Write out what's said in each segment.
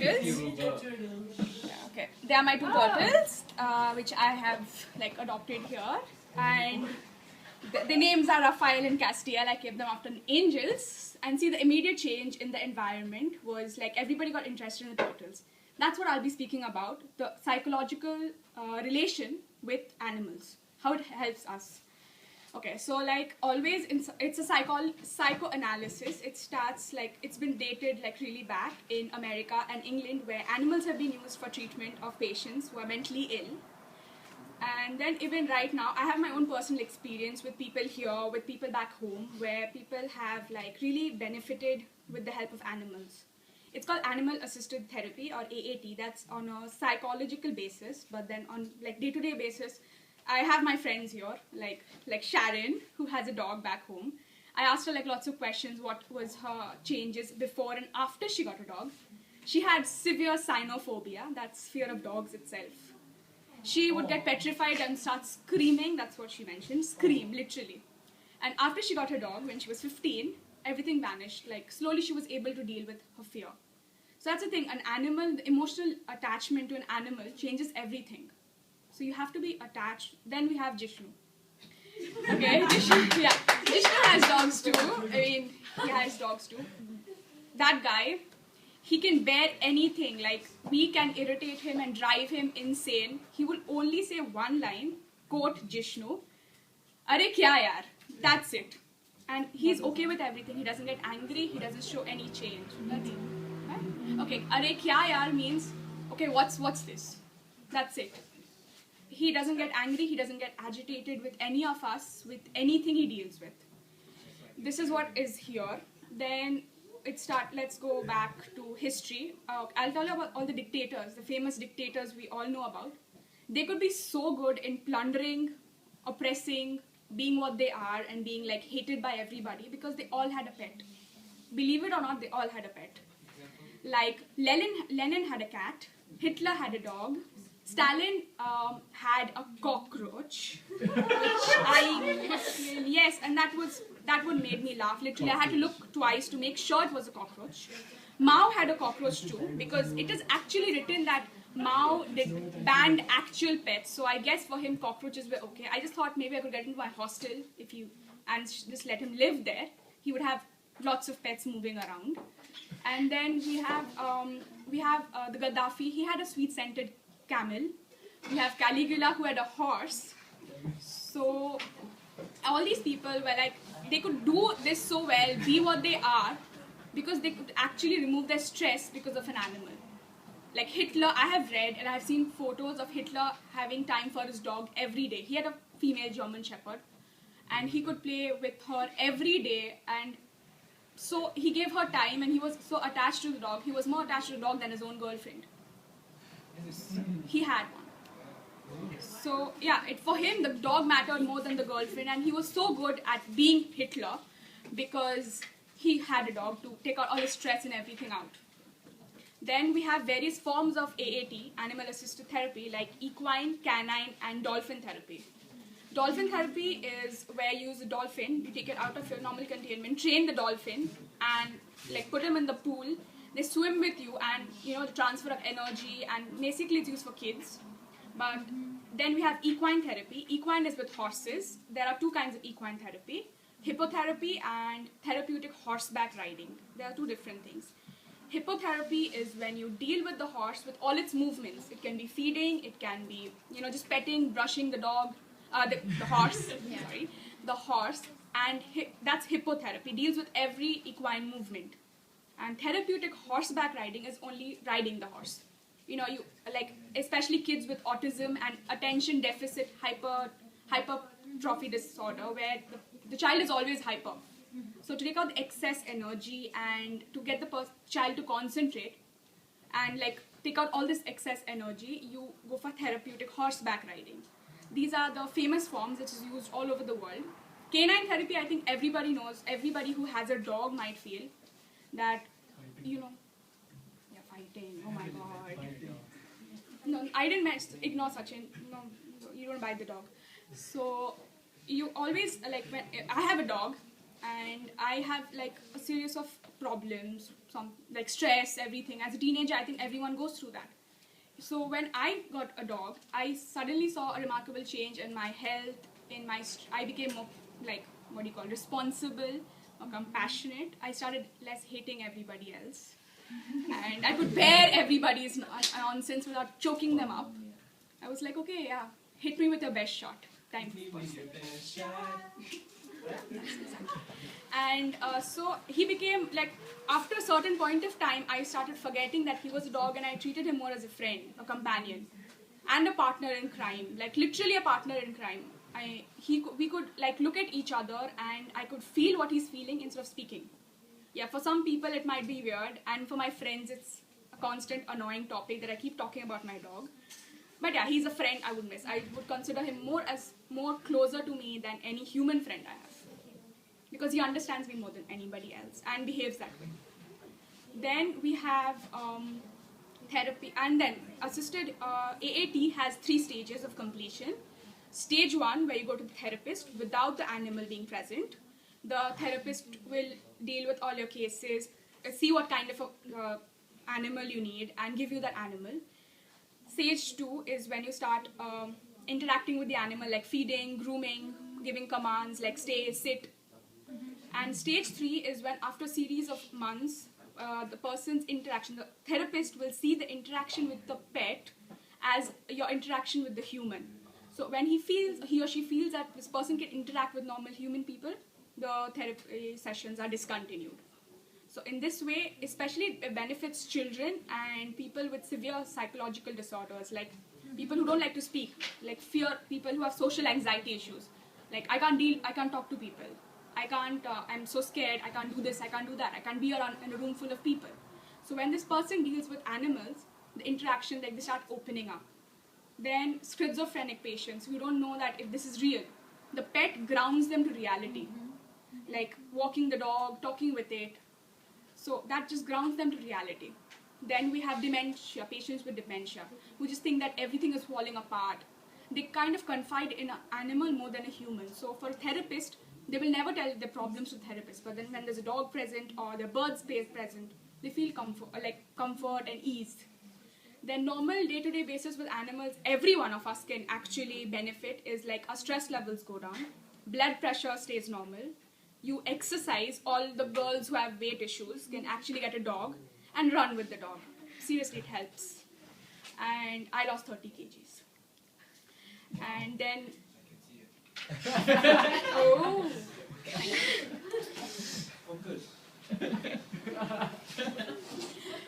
turtles. Yeah, okay, they are my two turtles, which I have like adopted here, and the names are Raphael and Castiel. I kept them after angels, and see the immediate change in the environment was like everybody got interested in the turtles. That's what I'll be speaking about, the psychological relation with animals, how it helps us. Okay, so like always, it's a psychoanalysis. It starts like, it's been dated like really back in America and England, where animals have been used for treatment of patients who are mentally ill. And then even right now, I have my own personal experience with people here, with people back home, where people have like really benefited with the help of animals. It's called animal assisted therapy, or AAT. That's on a psychological basis, but then on like day-to-day basis, I have my friends here, like Sharon, who has a dog back home. I asked her like lots of questions. What was her changes before and after she got a dog? She had severe cynophobia. That's fear of dogs itself. She would get petrified and start screaming. That's what she mentioned. Scream, literally. And after she got her dog, when she was 15, everything vanished. Like slowly she was able to deal with her fear. So that's the thing. An animal, the emotional attachment to an animal changes everything. So you have to be attached. Then we have Jishnu. Okay, Jishnu, yeah. Jishnu has dogs too. I mean, he has dogs too. That guy, he can bear anything. Like, we can irritate him and drive him insane. He will only say one line, quote Jishnu, "Are kya yaar?" That's it. And he's okay with everything. He doesn't get angry. He doesn't show any change. Nothing. Right? Okay, "Are kya yaar" means, okay, what's this? That's it. He doesn't get angry, he doesn't get agitated with any of us, with anything he deals with. This is what is here. Then let's go back to history. I'll tell you about all the dictators, the famous dictators we all know about. They could be so good in plundering, oppressing, being what they are, and being like hated by everybody because they all had a pet. Believe it or not, they all had a pet. Like Lenin had a cat, Hitler had a dog, Stalin had a cockroach, yes, and that would made me laugh. Literally, I had to look twice to make sure it was a cockroach. Mao had a cockroach too, because it is actually written that Mao banned actual pets. So I guess for him, cockroaches were okay. I just thought maybe I could get into my hostel and just let him live there. He would have lots of pets moving around. And then we have the Gaddafi. He had a sweet-scented camel. We have Caligula, who had a horse. So all these people were like, they could do this so well, be what they are, because they could actually remove their stress because of an animal. Like Hitler, I have read and I have seen photos of Hitler having time for his dog every day. He had a female German Shepherd, and he could play with her every day, and so he gave her time, and he was so attached to the dog. He was more attached to the dog than his own girlfriend. He had one. So yeah, for him the dog mattered more than the girlfriend, and he was so good at being Hitler because he had a dog to take out all the stress and everything out. Then we have various forms of AAT, animal assisted therapy, like equine, canine, and dolphin therapy. Dolphin therapy is where you use a dolphin, you take it out of your normal containment, train the dolphin, and like put him in the pool. They swim with you, and the transfer of energy, and basically it's used for kids. But then we have equine therapy. Equine is with horses. There are two kinds of equine therapy: hippotherapy and therapeutic horseback riding. There are two different things. Hippotherapy is when you deal with the horse with all its movements. It can be feeding, it can be just petting, brushing the dog, the horse. Sorry, the horse, and that's hippotherapy. Deals with every equine movement. And therapeutic horseback riding is only riding the horse. You like, especially kids with autism and attention deficit hypertrophy disorder, where the child is always hyper. So to take out the excess energy and to get the child to concentrate and like take out all this excess energy, you go for therapeutic horseback riding. These are the famous forms which is used all over the world. Canine therapy, I think everybody knows. Everybody who has a dog might feel that, fighting, oh my god. No, I didn't ignore Sachin. No, you don't bite the dog. So, you always, like, when I have a dog, and I have, like, a series of problems, some like stress, everything. As a teenager, I think everyone goes through that. So when I got a dog, I suddenly saw a remarkable change in my health, I became more like, what do you call, responsible, more compassionate. I started less hating everybody else. And I could bear everybody's nonsense without choking them up. I was like, okay, yeah, hit me with your best shot. Time for And so he became like, after a certain point of time, I started forgetting that he was a dog, and I treated him more as a friend, a companion, and a partner in crime, like literally a partner in crime. We could like look at each other, and I could feel what he's feeling instead of speaking. Yeah, for some people it might be weird, and for my friends it's a constant annoying topic that I keep talking about my dog. But yeah, he's a friend I would miss. I would consider him more closer to me than any human friend I have, because he understands me more than anybody else and behaves that way. Then we have therapy, and then assisted AAT has 3 stages of completion. Stage 1, where you go to the therapist without the animal being present. The therapist will deal with all your cases, see what kind of animal you need, and give you that animal. Stage 2 is when you start interacting with the animal, like feeding, grooming, giving commands like stay, sit. And stage 3 is when, after a series of months, the person's interaction, the therapist will see the interaction with the pet as your interaction with the human. So when he or she feels that this person can interact with normal human people, the therapy sessions are discontinued. So in this way, especially it benefits children and people with severe psychological disorders, like people who don't like to speak, like people who have social anxiety issues. Like I can't talk to people. I'm so scared, I can't do this, I can't do that, I can't be around in a room full of people. So when this person deals with animals, the interaction, like they start opening up. Then schizophrenic patients who don't know that if this is real, the pet grounds them to reality. Like walking the dog, talking with it. So that just grounds them to reality. Then we have dementia, patients with dementia, who just think that everything is falling apart. They kind of confide in an animal more than a human. So for a therapist, they will never tell their problems to therapists, but then when there's a dog present or the bird space present, they feel comfort and ease. Then normal day-to-day basis with animals, every one of us can actually benefit is like our stress levels go down, blood pressure stays normal, you exercise, all the girls who have weight issues can actually get a dog and run with the dog. Seriously, it helps. And I lost 30 kgs. And then... Oh, thank you. Oh, good.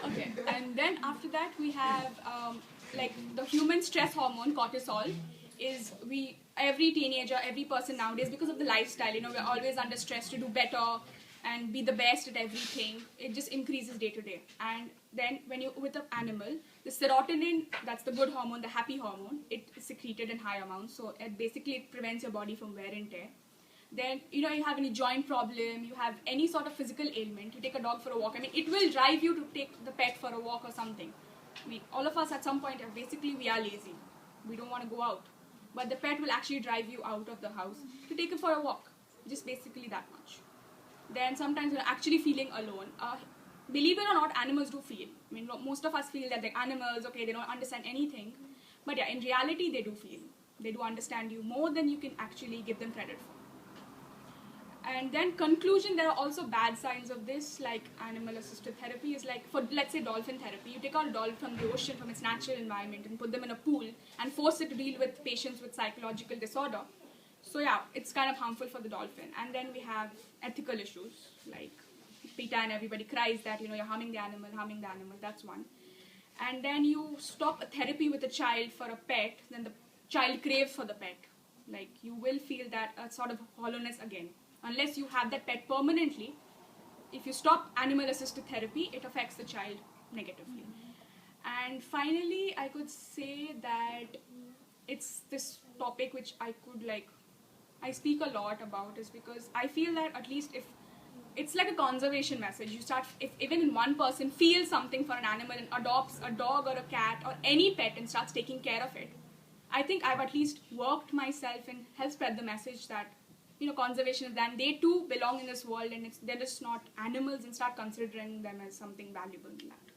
Okay, and then after that we have like the human stress hormone, cortisol, is every teenager, every person nowadays, because of the lifestyle, we're always under stress to do better and be the best at everything. It just increases day to day. And then when you're with an animal, the serotonin, that's the good hormone, the happy hormone, it is secreted in high amounts. So it prevents your body from wear and tear. Then, you have any joint problem, you have any sort of physical ailment, you take a dog for a walk. I mean, it will drive you to take the pet for a walk or something. All of us at some point, basically, we are lazy. We don't want to go out. But the pet will actually drive you out of the house to take it for a walk. Just basically that much. Then sometimes you're actually feeling alone. Believe it or not, animals do feel. I mean, most of us feel that they're animals, okay, they don't understand anything. But yeah, in reality, they do feel. They do understand you more than you can actually give them credit for. And then conclusion, there are also bad signs of this, like animal-assisted therapy is like, for let's say dolphin therapy, you take out a dolphin from the ocean, from its natural environment, and put them in a pool and force it to deal with patients with psychological disorder. So yeah, it's kind of harmful for the dolphin. And then we have ethical issues, like PETA and everybody cries that, you're harming the animal, that's one. And then you stop a therapy with a child for a pet, then the child craves for the pet. Like, you will feel that sort of hollowness again. Unless you have that pet permanently, if you stop animal-assisted therapy, it affects the child negatively. And finally, I could say that it's this topic which I speak a lot about, is because I feel that at least if it's like a conservation message, if even one person feels something for an animal and adopts a dog or a cat or any pet and starts taking care of it, I think I've at least worked myself and helped spread the message that conservation is that they too belong in this world, and they're just not animals, and start considering them as something valuable in that.